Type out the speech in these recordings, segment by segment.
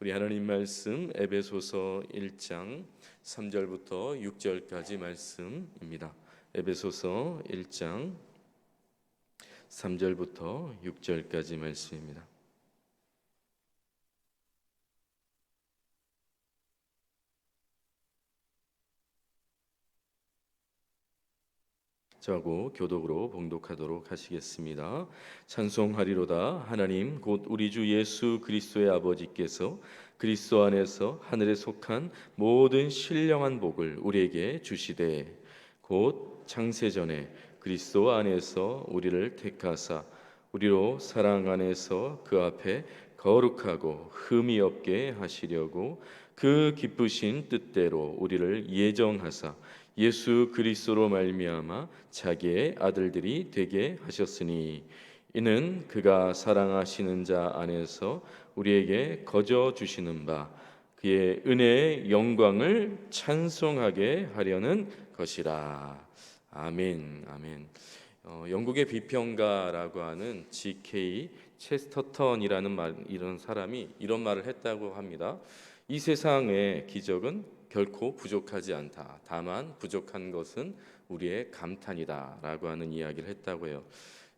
우리 하나님 말씀 에베소서 1장 3절부터 6절까지 말씀입니다. 에베소서 1장 3절부터 6절까지 말씀입니다. 저하고 교독으로 봉독하도록 하시겠습니다. 찬송하리로다. 하나님 곧 우리 주 예수 그리스도의 아버지께서 그리스도 안에서 하늘에 속한 모든 신령한 복을 우리에게 주시되 곧 창세전에 그리스도 안에서 우리를 택하사 우리로 사랑 안에서 그 앞에 거룩하고 흠이 없게 하시려고 그 기쁘신 뜻대로 우리를 예정하사 예수 그리스도로 말미암아 자기의 아들들이 되게 하셨으니 이는 그가 사랑하시는 자 안에서 우리에게 거저 주시는 바 그의 은혜의 영광을 찬송하게 하려는 것이라. 아멘. 아멘. 영국의 비평가라고 하는 G.K. 체스터턴이라는 이런 사람이 이런 말을 했다고 합니다. 이 세상의 기적은 결코 부족하지 않다. 다만 부족한 것은 우리의 감탄이다라고 하는 이야기를 했다고 해요.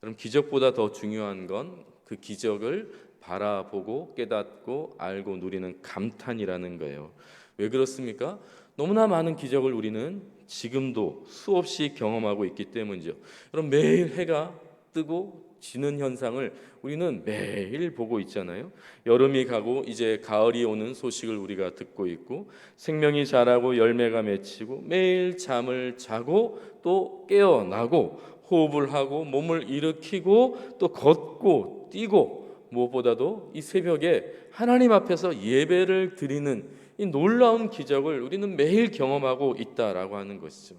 그럼 기적보다 더 중요한 건 그 기적을 바라보고 깨닫고 알고 누리는 감탄이라는 거예요. 왜 그렇습니까? 너무나 많은 기적을 우리는 지금도 수없이 경험하고 있기 때문이죠. 그럼 매일 해가 뜨고 지는 현상을 우리는 매일 보고 있잖아요. 여름이 가고 이제 가을이 오는 소식을 우리가 듣고 있고 생명이 자라고 열매가 맺히고 매일 잠을 자고 또 깨어나고 호흡을 하고 몸을 일으키고 또 걷고 뛰고 무엇보다도 이 새벽에 하나님 앞에서 예배를 드리는 이 놀라운 기적을 우리는 매일 경험하고 있다라고 하는 것이죠.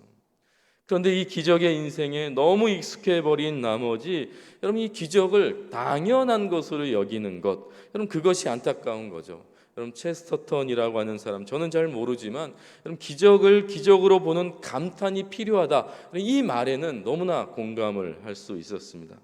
그런데 이 기적의 인생에 너무 익숙해 버린 나머지 여러분 이 기적을 당연한 것으로 여기는 것, 여러분 그것이 안타까운 거죠. 여러분 체스터턴이라고 하는 사람, 저는 잘 모르지만 여러분 기적을 기적으로 보는 감탄이 필요하다, 이 말에는 너무나 공감을 할 수 있었습니다.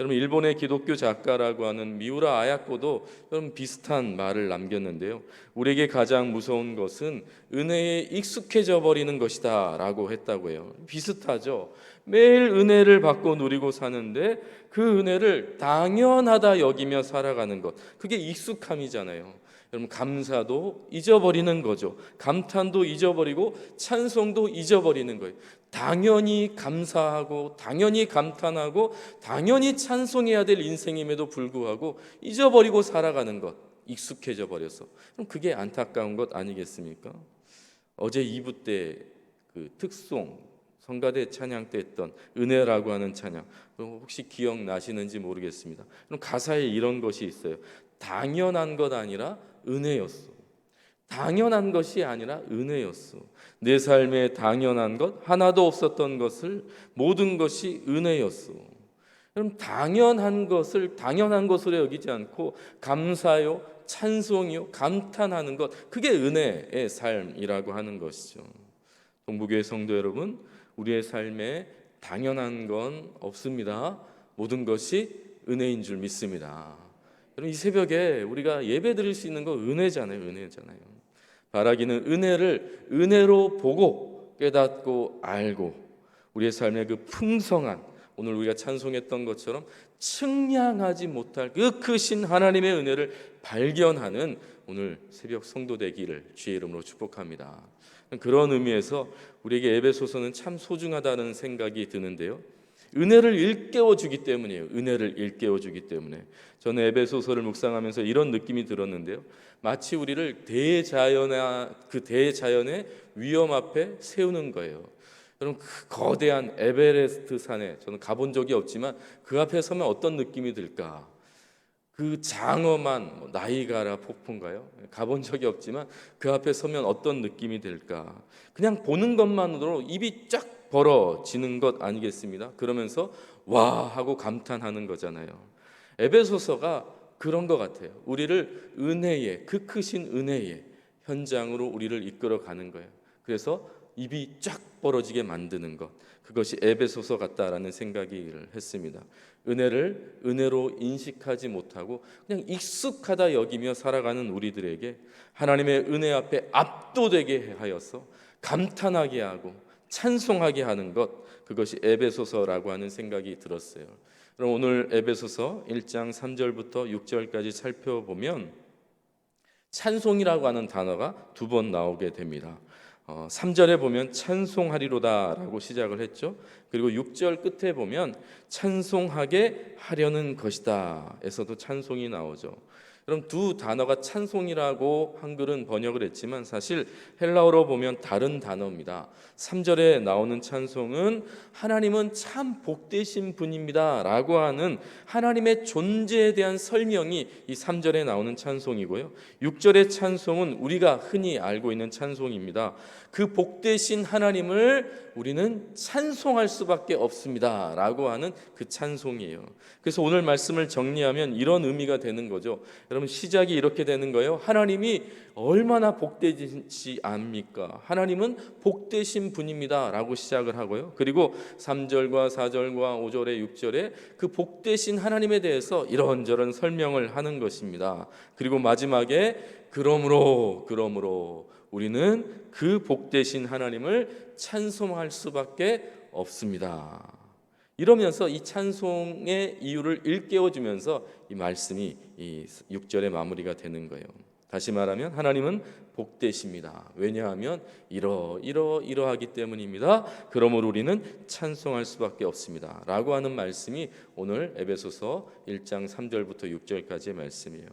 여러분 일본의 기독교 작가라고 하는 미우라 아야코도 여러분 비슷한 말을 남겼는데요. 우리에게 가장 무서운 것은 은혜에 익숙해져 버리는 것이다 라고 했다고 해요. 비슷하죠. 매일 은혜를 받고 누리고 사는데 그 은혜를 당연하다 여기며 살아가는 것, 그게 익숙함이잖아요. 여러분 감사도 잊어버리는 거죠. 감탄도 잊어버리고 찬송도 잊어버리는 거예요. 당연히 감사하고 당연히 감탄하고 당연히 찬송해야 될 인생임에도 불구하고 잊어버리고 살아가는 것, 익숙해져 버려서. 그럼 그게 안타까운 것 아니겠습니까? 어제 2부 때 그 특송 성가대 찬양 때 했던 은혜라고 하는 찬양, 혹시 기억나시는지 모르겠습니다. 그럼 가사에 이런 것이 있어요. 당연한 것 아니라 은혜였어. 당연한 것이 아니라 은혜였어. 내 삶에 당연한 것 하나도 없었던 것을 모든 것이 은혜였어. 그럼 당연한 것을 당연한 것으로 여기지 않고 감사요, 찬송이요, 감탄하는 것, 그게 은혜의 삶이라고 하는 것이죠. 동부교회 성도 여러분, 우리의 삶에 당연한 건 없습니다. 모든 것이 은혜인 줄 믿습니다. 여러분 이 새벽에 우리가 예배 드릴 수 있는 거 은혜잖아요. 은혜잖아요. 바라기는 은혜를 은혜로 보고 깨닫고 알고 우리의 삶의 그 풍성한, 오늘 우리가 찬송했던 것처럼 측량하지 못할 그 크신 하나님의 은혜를 발견하는 오늘 새벽 성도 되기를 주의 이름으로 축복합니다. 그런 의미에서 우리에게 에베소서는 참 소중하다는 생각이 드는데요. 은혜를 일깨워 주기 때문이에요. 은혜를 일깨워 주기 때문에. 저는 에베소서를 묵상하면서 이런 느낌이 들었는데요. 마치 우리를 그 대자연의 위험 앞에 세우는 거예요. 여러분 그 거대한 에베레스트 산에 저는 가본 적이 없지만 그 앞에 서면 어떤 느낌이 들까? 그 장엄한 나이가라 폭포인가요? 가본 적이 없지만 그 앞에 서면 어떤 느낌이 들까? 그냥 보는 것만으로 입이 쫙 벌어지는 것 아니겠습니다? 그러면서 와 하고 감탄하는 거잖아요. 에베소서가 그런 것 같아요. 우리를 은혜의, 그 크신 은혜의 현장으로 우리를 이끌어 가는 거예요. 그래서 입이 쫙 벌어지게 만드는 것, 그것이 에베소서 같다라는 생각을 했습니다. 은혜를 은혜로 인식하지 못하고 그냥 익숙하다 여기며 살아가는 우리들에게 하나님의 은혜 앞에 압도되게 하여서 감탄하게 하고 찬송하게 하는 것, 그것이 에베소서라고 하는 생각이 들었어요. 그럼 오늘 에베소서 1장 3절부터 6절까지 살펴보면 찬송이라고 하는 단어가 두 번 나오게 됩니다. 3절에 보면 찬송하리로다라고 시작을 했죠. 그리고 6절 끝에 보면 찬송하게 하려는 것이다 에서도 찬송이 나오죠. 그럼 두 단어가 찬송이라고 한글은 번역을 했지만 사실 헬라어로 보면 다른 단어입니다. 3절에 나오는 찬송은 하나님은 참 복되신 분입니다 라고 하는 하나님의 존재에 대한 설명이 이 3절에 나오는 찬송이고요, 6절의 찬송은 우리가 흔히 알고 있는 찬송입니다. 그 복되신 하나님을 우리는 찬송할 수밖에 없습니다 라고 하는 그 찬송이에요. 그래서 오늘 말씀을 정리하면 이런 의미가 되는 거죠. 여러분, 시작이 이렇게 되는 거예요. 하나님이 얼마나 복되시 압니까? 하나님은 복되신 분입니다 라고 시작을 하고요, 그리고 3절과 4절과 5절에 6절에 그 복되신 하나님에 대해서 이런저런 설명을 하는 것입니다. 그리고 마지막에 그러므로 우리는 그 복되신 하나님을 찬송할 수밖에 없습니다. 이러면서 이 찬송의 이유를 일깨워주면서 이 말씀이 이 6절의 마무리가 되는 거예요. 다시 말하면 하나님은 복되십니다. 왜냐하면 이러하기 때문입니다. 그러므로 우리는 찬송할 수밖에 없습니다 라고 하는 말씀이 오늘 에베소서 1장 3절부터 6절까지의 말씀이에요.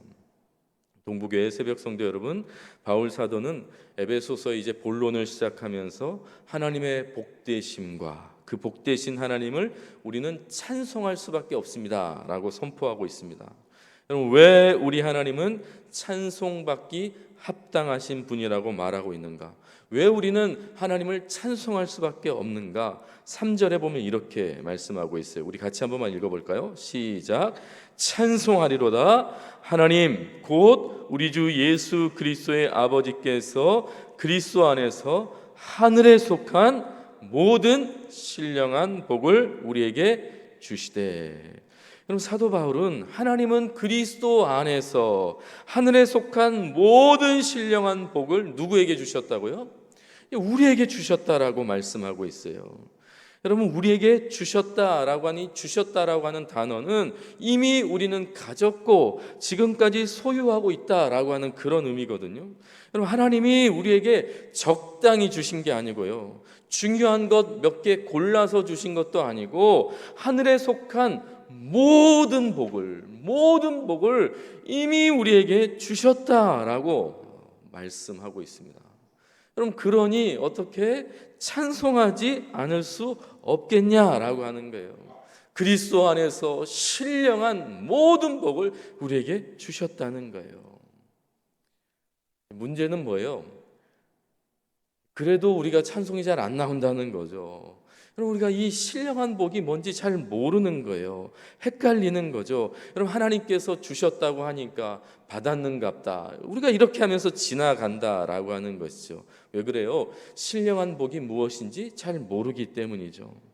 동부교회 새벽 성도 여러분, 바울 사도는 에베소서 이제 본론을 시작하면서 하나님의 복되심과 그 복되신 하나님을 우리는 찬송할 수밖에 없습니다 라고 선포하고 있습니다. 여러분, 왜 우리 하나님은 찬송받기 합당하신 분이라고 말하고 있는가? 왜 우리는 하나님을 찬송할 수밖에 없는가? 3절에 보면 이렇게 말씀하고 있어요. 우리 같이 한 번만 읽어볼까요? 시작. 찬송하리로다 하나님 곧 우리 주 예수 그리스도의 아버지께서 그리스도 안에서 하늘에 속한 모든 신령한 복을 우리에게 주시되. 그럼 사도 바울은 하나님은 그리스도 안에서 하늘에 속한 모든 신령한 복을 누구에게 주셨다고요? 우리에게 주셨다라고 말씀하고 있어요. 여러분, 우리에게 주셨다라고 하니 주셨다라고 하는 단어는 이미 우리는 가졌고 지금까지 소유하고 있다라고 하는 그런 의미거든요. 여러분, 하나님이 우리에게 적당히 주신 게 아니고요, 중요한 것 몇 개 골라서 주신 것도 아니고 하늘에 속한 모든 복을 이미 우리에게 주셨다라고 말씀하고 있습니다. 그럼 그러니 어떻게 찬송하지 않을 수 없겠냐라고 하는 거예요. 그리스도 안에서 신령한 모든 복을 우리에게 주셨다는 거예요. 문제는 뭐예요? 그래도 우리가 찬송이 잘 안 나온다는 거죠. 여러분, 우리가 이 신령한 복이 뭔지 잘 모르는 거예요. 헷갈리는 거죠. 여러분, 하나님께서 주셨다고 하니까 받았는갑다, 우리가 이렇게 하면서 지나간다라고 하는 것이죠. 왜 그래요? 신령한 복이 무엇인지 잘 모르기 때문이죠.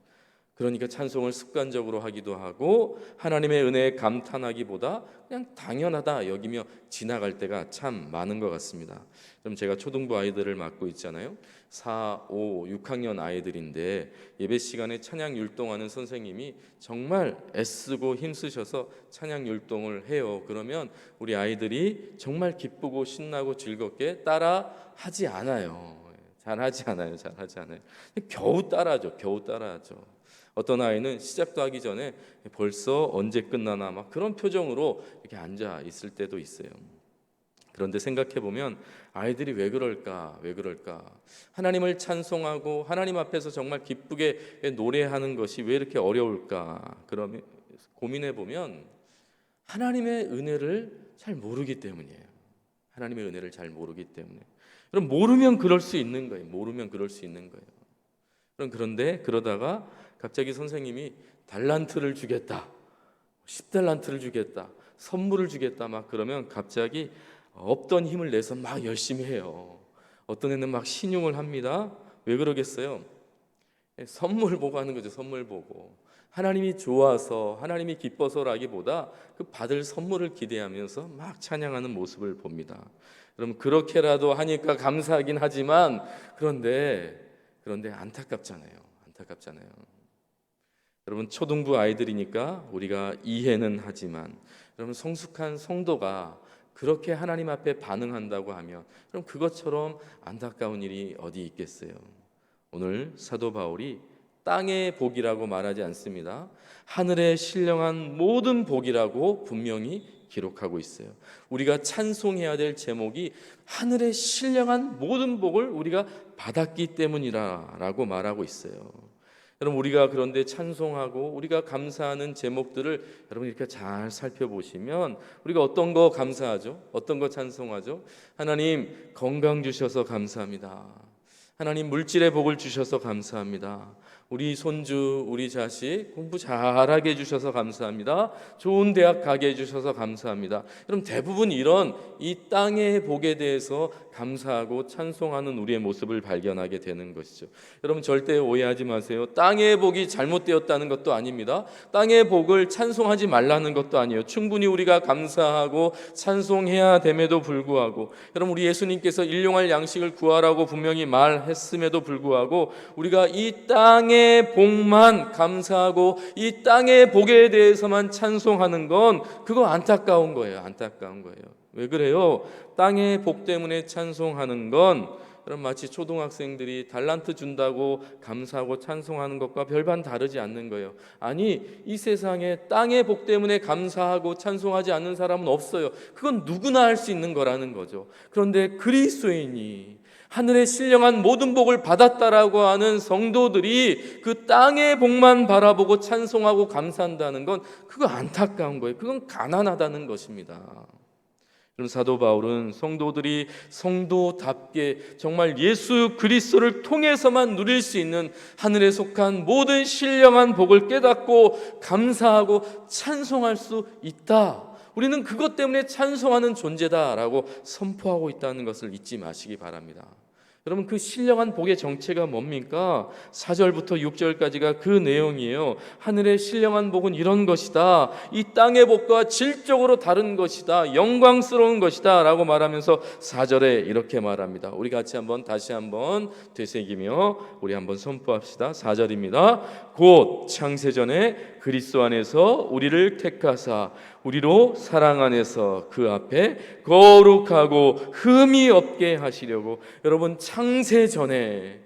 그러니까 찬송을 습관적으로 하기도 하고 하나님의 은혜에 감탄하기보다 그냥 당연하다 여기며 지나갈 때가 참 많은 것 같습니다. 그럼 제가 초등부 아이들을 맡고 있잖아요. 4, 5, 6학년 아이들인데 예배 시간에 찬양 율동하는 선생님이 정말 애쓰고 힘쓰셔서 찬양 율동을 해요. 그러면 우리 아이들이 정말 기쁘고 신나고 즐겁게 따라 하지 않아요. 잘하지 않아요. 겨우 따라하죠. 어떤 아이는 시작도 하기 전에 벌써 언제 끝나나 막 그런 표정으로 이렇게 앉아 있을 때도 있어요. 그런데 생각해 보면 아이들이 왜 그럴까? 하나님을 찬송하고 하나님 앞에서 정말 기쁘게 노래하는 것이 왜 이렇게 어려울까? 그러면 고민해 보면 하나님의 은혜를 잘 모르기 때문이에요. 그럼 모르면 그럴 수 있는 거예요. 그런데 그러다가 갑자기 선생님이 달란트를 주겠다, 10달란트를 주겠다, 선물을 주겠다 막 그러면 갑자기 없던 힘을 내서 막 열심히 해요. 어떤 애는 막 신용을 합니다. 왜 그러겠어요? 선물 보고 하는 거죠. 선물 보고. 하나님이 좋아서 하나님이 기뻐서라기보다 그 받을 선물을 기대하면서 막 찬양하는 모습을 봅니다. 그럼 그렇게라도 하니까 감사하긴 하지만 그런데 안타깝잖아요. 안타깝잖아요. 여러분 초등부 아이들이니까 우리가 이해는 하지만 여러분 성숙한 성도가 그렇게 하나님 앞에 반응한다고 하면 그럼 그것처럼 안타까운 일이 어디 있겠어요? 오늘 사도 바울이 땅의 복이라고 말하지 않습니다. 하늘에 신령한 모든 복이라고 분명히 기록하고 있어요. 우리가 찬송해야 될 제목이 하늘에 신령한 모든 복을 우리가 받았기 때문이라고 말하고 있어요. 여러분 우리가 그런데 찬송하고 우리가 감사하는 제목들을 여러분 이렇게 잘 살펴보시면 우리가 어떤 거 감사하죠? 어떤 거 찬송하죠? 하나님 건강 주셔서 감사합니다. 하나님 물질의 복을 주셔서 감사합니다. 우리 손주, 우리 자식 공부 잘하게 해주셔서 감사합니다. 좋은 대학 가게 해주셔서 감사합니다. 그럼 대부분 이런 이 땅의 복에 대해서 감사하고 찬송하는 우리의 모습을 발견하게 되는 것이죠. 여러분 절대 오해하지 마세요. 땅의 복이 잘못되었다는 것도 아닙니다. 땅의 복을 찬송하지 말라는 것도 아니에요. 충분히 우리가 감사하고 찬송해야 됨에도 불구하고 여러분 우리 예수님께서 일용할 양식을 구하라고 분명히 말했음에도 불구하고 우리가 이 땅의 복만 감사하고 이 땅의 복에 대해서만 찬송하는 건 그거 안타까운 거예요. 안타까운 거예요. 왜 그래요? 땅의 복 때문에 찬송하는 건 그럼 마치 초등학생들이 달란트 준다고 감사하고 찬송하는 것과 별반 다르지 않는 거예요. 아니 이 세상에 땅의 복 때문에 감사하고 찬송하지 않는 사람은 없어요. 그건 누구나 할 수 있는 거라는 거죠. 그런데 그리스도인이 하늘의 신령한 모든 복을 받았다라고 하는 성도들이 그 땅의 복만 바라보고 찬송하고 감사한다는 건 그거 안타까운 거예요. 그건 가난하다는 것입니다. 그럼 사도 바울은 성도들이 성도답게 정말 예수 그리스도를 통해서만 누릴 수 있는 하늘에 속한 모든 신령한 복을 깨닫고 감사하고 찬송할 수 있다. 우리는 그것 때문에 찬송하는 존재다라고 선포하고 있다는 것을 잊지 마시기 바랍니다. 여러분 그 신령한 복의 정체가 뭡니까? 4절부터 6절까지가 그 내용이에요. 하늘의 신령한 복은 이런 것이다. 이 땅의 복과 질적으로 다른 것이다. 영광스러운 것이다 라고 말하면서 4절에 이렇게 말합니다. 우리 같이 다시 한번 되새기며 우리 한번 선포합시다. 4절입니다. 곧 창세전에 그리스도 안에서 우리를 택하사 우리로 사랑 안에서 그 앞에 거룩하고 흠이 없게 하시려고. 여러분 창세전에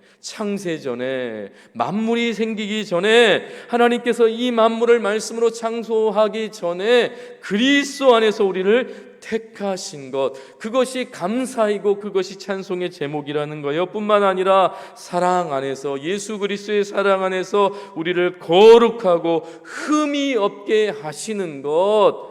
만물이 생기기 전에 하나님께서 이 만물을 말씀으로 창조하기 전에 그리스도 안에서 우리를 택하신 것, 그것이 감사이고 그것이 찬송의 제목이라는 거예요. 뿐만 아니라 사랑 안에서, 예수 그리스도의 사랑 안에서 우리를 거룩하고 흠이 없게 하시는 것,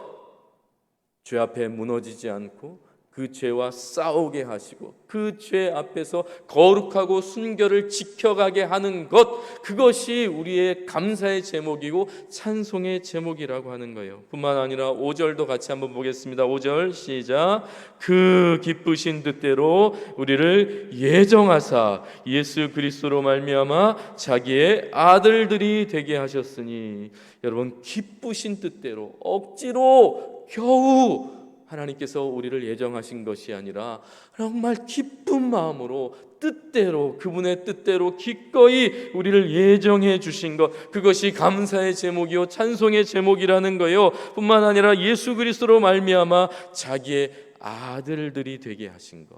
죄 앞에 무너지지 않고 그 죄와 싸우게 하시고 그 죄 앞에서 거룩하고 순결을 지켜가게 하는 것, 그것이 우리의 감사의 제목이고 찬송의 제목이라고 하는 거예요. 뿐만 아니라 5절도 같이 한번 보겠습니다. 5절 시작. 그 기쁘신 뜻대로 우리를 예정하사 예수 그리스도로 말미암아 자기의 아들들이 되게 하셨으니. 여러분 기쁘신 뜻대로 억지로 겨우 하나님께서 우리를 예정하신 것이 아니라 정말 기쁜 마음으로 뜻대로, 그분의 뜻대로 기꺼이 우리를 예정해 주신 것, 그것이 감사의 제목이요 찬송의 제목이라는 거예요. 뿐만 아니라 예수 그리스도로 말미암아 자기의 아들들이 되게 하신 것,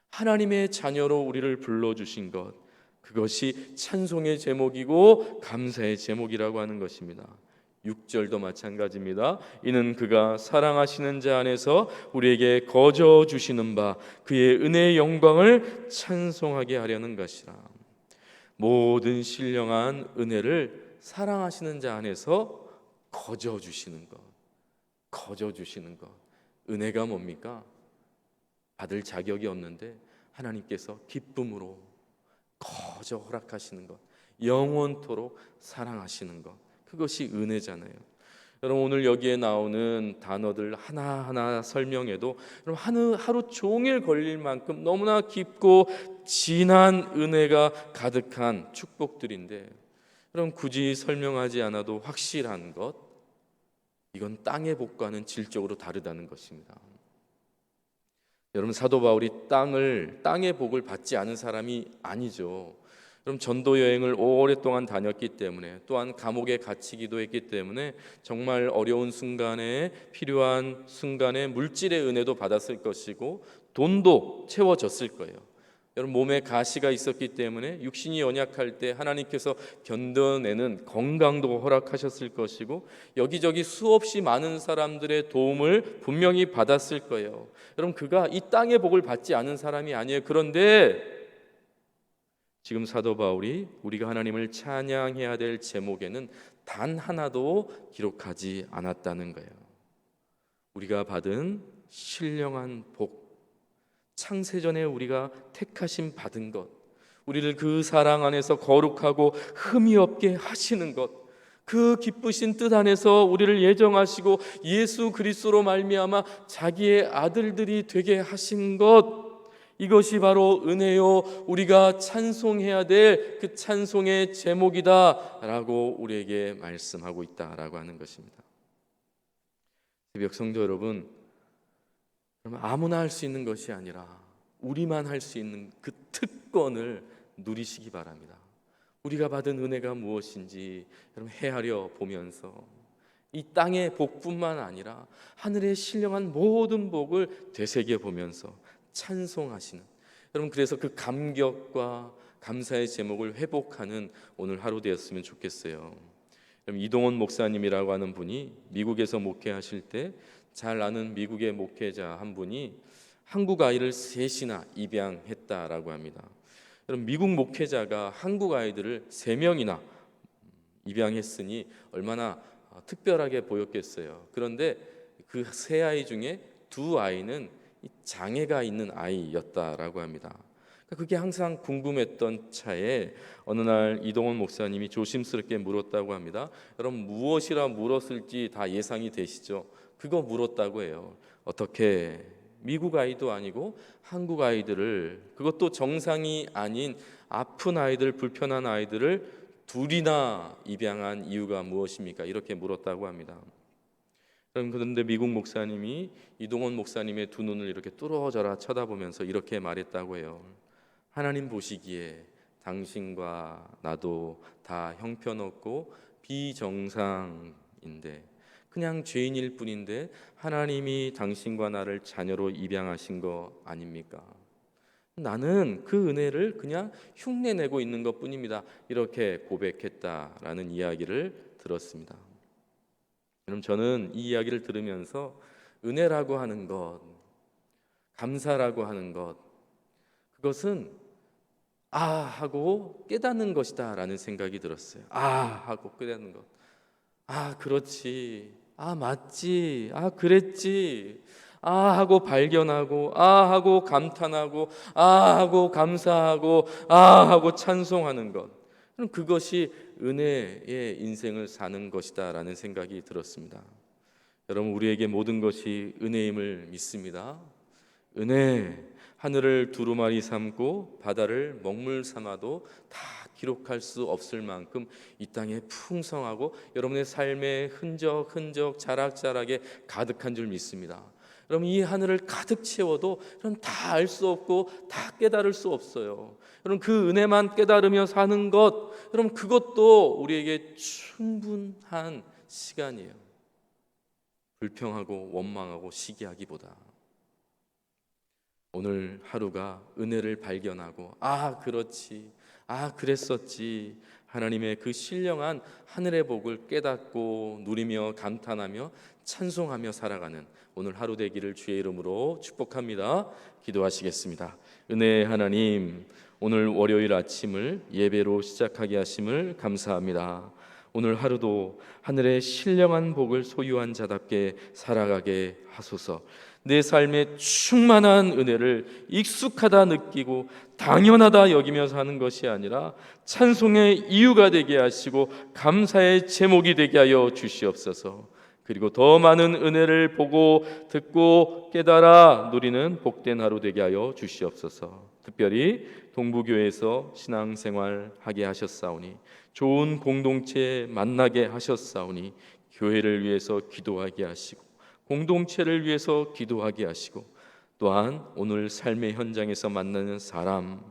하나님의 자녀로 우리를 불러주신 것, 그것이 찬송의 제목이고 감사의 제목이라고 하는 것입니다. 6절도 마찬가지입니다. 이는 그가 사랑하시는 자 안에서 우리에게 거저 주시는 바 그의 은혜의 영광을 찬송하게 하려는 것이라. 모든 신령한 은혜를 사랑하시는 자 안에서 거저 주시는 것, 거저 주시는 것. 은혜가 뭡니까? 받을 자격이 없는데 하나님께서 기쁨으로 거저 허락하시는 것, 영원토록 사랑하시는 것, 그것이 은혜잖아요. 여러분 오늘 여기에 나오는 단어들 하나하나 설명해도 하루 종일 걸릴 만큼 너무나 깊고 진한 은혜가 가득한 축복들인데, 그럼 굳이 설명하지 않아도 확실한 것, 이건 땅의 복과는 질적으로 다르다는 것입니다. 여러분, 사도 바울이 땅의 복을 받지 않은 사람이 아니죠. 그럼 전도 여행을 오랫동안 다녔기 때문에, 또한 감옥에 갇히기도 했기 때문에 정말 어려운 순간에, 필요한 순간에 물질의 은혜도 받았을 것이고 돈도 채워졌을 거예요. 여러분, 몸에 가시가 있었기 때문에 육신이 연약할 때 하나님께서 견뎌내는 건강도 허락하셨을 것이고, 여기저기 수없이 많은 사람들의 도움을 분명히 받았을 거예요. 여러분, 그가 이 땅의 복을 받지 않은 사람이 아니에요. 그런데 지금 사도 바울이 우리가 하나님을 찬양해야 될 제목에는 단 하나도 기록하지 않았다는 거예요. 우리가 받은 신령한 복, 창세전에 우리가 택하심 받은 것, 우리를 그 사랑 안에서 거룩하고 흠이 없게 하시는 것, 그 기쁘신 뜻 안에서 우리를 예정하시고 예수 그리스도로 말미암아 자기의 아들들이 되게 하신 것, 이것이 바로 은혜요, 우리가 찬송해야 될 그 찬송의 제목이다 라고 우리에게 말씀하고 있다라고 하는 것입니다. 새벽 성도 여러분, 그러면 아무나 할 수 있는 것이 아니라 우리만 할 수 있는 그 특권을 누리시기 바랍니다. 우리가 받은 은혜가 무엇인지 여러분 헤아려 보면서 이 땅의 복뿐만 아니라 하늘의 신령한 모든 복을 되새겨 보면서 찬송하시는, 여러분, 그래서 그 감격과 감사의 제목을 회복하는 오늘 하루 되었으면 좋겠어요. 여러분, 이동원 목사님이라고 하는 분이 미국에서 목회하실 때 잘 아는 미국의 목회자 한 분이 한국 아이를 셋이나 입양했다라고 합니다. 여러분, 미국 목회자가 한국 아이들을 3명이나 입양했으니 얼마나 특별하게 보였겠어요. 그런데 그 3아이 중에 2아이는 장애가 있는 아이였다라고 합니다. 그게 항상 궁금했던 차에 어느 날 이동원 목사님이 조심스럽게 물었다고 합니다. 여러분, 무엇이라 물었을지 다 예상이 되시죠? 그거 물었다고 해요. 어떻게 미국 아이도 아니고 한국 아이들을, 그것도 정상이 아닌 아픈 아이들, 불편한 아이들을 둘이나 입양한 이유가 무엇입니까? 이렇게 물었다고 합니다. 그런데 미국 목사님이 이동원 목사님의 2눈을 이렇게 뚫어져라 쳐다보면서 이렇게 말했다고 해요. 하나님 보시기에 당신과 나도 다 형편없고 비정상인데, 그냥 죄인일 뿐인데 하나님이 당신과 나를 자녀로 입양하신 거 아닙니까? 나는 그 은혜를 그냥 흉내내고 있는 것뿐입니다. 이렇게 고백했다라는 이야기를 들었습니다. 여러분, 저는 이 이야기를 들으면서 은혜라고 하는 것, 감사라고 하는 것, 그것은 하고 깨닫는 것이다 라는 생각이 들었어요. 하고 깨닫는 것. 그렇지. 맞지. 그랬지. 하고 발견하고, 하고 감탄하고, 하고 감사하고, 하고 찬송하는 것. 그럼 그것이 은혜의 인생을 사는 것이다 라는 생각이 들었습니다. 여러분, 우리에게 모든 것이 은혜임을 믿습니다. 은혜, 하늘을 두루마리 삼고 바다를 먹물 삼아도 다 기록할 수 없을 만큼 이 땅에 풍성하고 여러분의 삶의 흔적 자락자락에 가득한 줄 믿습니다. 여러분, 이 하늘을 가득 채워도 여러분 다 알 수 없고 다 깨달을 수 없어요. 여러분, 그 은혜만 깨달으며 사는 것, 여러분 그것도 우리에게 충분한 시간이에요. 불평하고 원망하고 시기하기보다 오늘 하루가 은혜를 발견하고 그렇지, 그랬었지, 하나님의 그 신령한 하늘의 복을 깨닫고 누리며 감탄하며 찬송하며 살아가는 오늘 하루 되기를 주의 이름으로 축복합니다. 기도하시겠습니다. 은혜의 하나님, 오늘 월요일 아침을 예배로 시작하게 하심을 감사합니다. 오늘 하루도 하늘의 신령한 복을 소유한 자답게 살아가게 하소서. 내 삶에 충만한 은혜를 익숙하다 느끼고 당연하다 여기며 사는 것이 아니라 찬송의 이유가 되게 하시고 감사의 제목이 되게 하여 주시옵소서. 그리고 더 많은 은혜를 보고 듣고 깨달아 누리는 복된 하루 되게 하여 주시옵소서. 특별히 동부교회에서 신앙생활 하게 하셨사오니 좋은 공동체 만나게 하셨사오니 교회를 위해서 기도하게 하시고 공동체를 위해서 기도하게 하시고 또한 오늘 삶의 현장에서 만나는 사람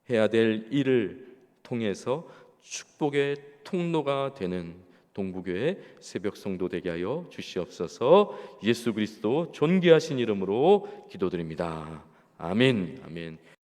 해야 될 일을 통해서 축복의 통로가 되는 동부교회 새벽 성도 되게 하여 주시옵소서. 예수 그리스도 존귀하신 이름으로 기도드립니다. 아멘. 아멘.